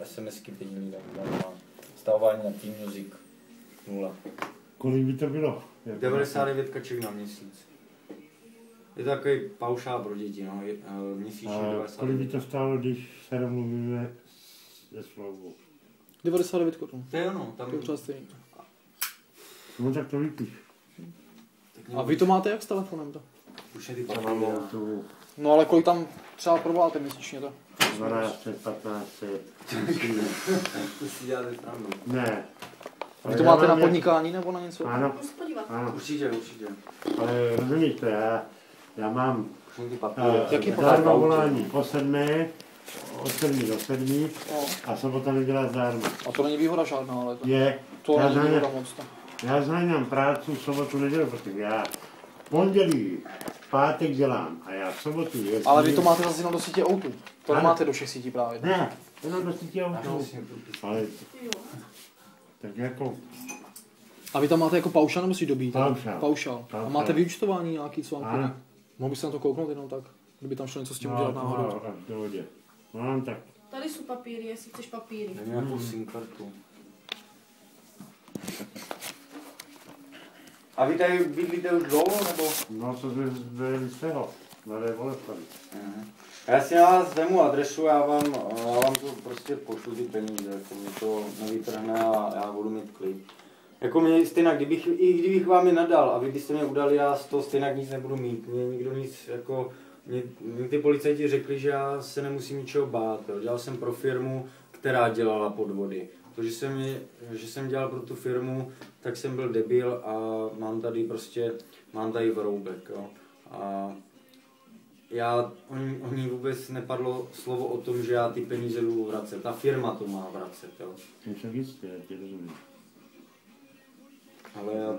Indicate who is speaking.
Speaker 1: SMSky teď mi dám. Stavování na Team Music 0.
Speaker 2: Kolik by to bylo?
Speaker 1: 99 kaček na měsíc. Je to takový paušál pro děti, no, měsíčně 90.
Speaker 2: Kolik by to stálo, když se domluvíme se smlouvou?
Speaker 3: 99 korun.
Speaker 1: To je ono, tam
Speaker 3: To je třeba stejný.
Speaker 2: No tak to vypíš.
Speaker 3: A vy to máte jak s telefonem? To?
Speaker 1: Už je ty
Speaker 2: Já mám
Speaker 1: papíry.
Speaker 2: tu
Speaker 3: No ale kolik tam třeba provoláte měsíčně to?
Speaker 2: 12, 15,
Speaker 1: To si děláte srandu.
Speaker 2: ne.
Speaker 3: Vy to máte na podnikání nebo na něco?
Speaker 2: Ano,
Speaker 4: Můžu se podívat.
Speaker 2: ano,
Speaker 1: Určitě.
Speaker 2: ale rozumíš to, já mám
Speaker 1: Už ty papíry.
Speaker 3: Jaký
Speaker 2: zdarma volání po 7, od 7 do 7
Speaker 3: No.
Speaker 2: a sobota nedělá zdarma.
Speaker 3: A to není výhoda žádná, ale to,
Speaker 2: Je,
Speaker 3: to
Speaker 2: já
Speaker 3: není výhoda
Speaker 2: znám,
Speaker 3: moc. To.
Speaker 2: já znám práci v sobotu nedělu, protože já pondělí, pátek dělám a já v sobotu jezdím.
Speaker 3: Ale vy to máte zase jenom do sítě O2. To
Speaker 2: Ano.
Speaker 3: nemáte do všech sítí právě.
Speaker 2: Ne, jenom do sítě auto. Ale
Speaker 4: Jo.
Speaker 2: tak jako,
Speaker 3: A vy tam máte jako paušál nebo si dobíjíte?
Speaker 2: Paušál.
Speaker 3: Paušál. A
Speaker 2: Paušál.
Speaker 3: máte vyúčtování nějaký, co vám
Speaker 2: Ano.
Speaker 3: chodí? Mohl byste na to kouknout jenom tak? Kdyby tam šlo něco s tím udělat náhodou.
Speaker 2: až v dohodě. Mám tak.
Speaker 4: Tady jsou papíry, jestli chceš papíry.
Speaker 1: Nevím, jakou SIM kartu. A vy tady bydlíte už dlouho, nebo?
Speaker 2: No, co jsme byli z toho, Mladé Boleslavy.
Speaker 1: Já si na vás vemu adresu, já vám to prostě pošlu ty peníze, jako mě to nevytrhne a já budu mít klid. Jako mě stejně, kdybych vám je nadal a vy byste mě udali, já z toho stejně nic nebudu mít. Mě nikdo nic, jako, mě ty policajti řekli, že já se nemusím ničeho bát. Jo. Dělal jsem pro firmu, která dělala podvody. To, že jsem dělal pro tu firmu, tak jsem byl debil a mám tady vroubek. Jo. A oni vůbec nepadlo slovo o tom, že já ty peníze jdu vracet. Ta firma to má vracet, jo.
Speaker 2: Je však jistě, já tě rozumím.
Speaker 1: Ale já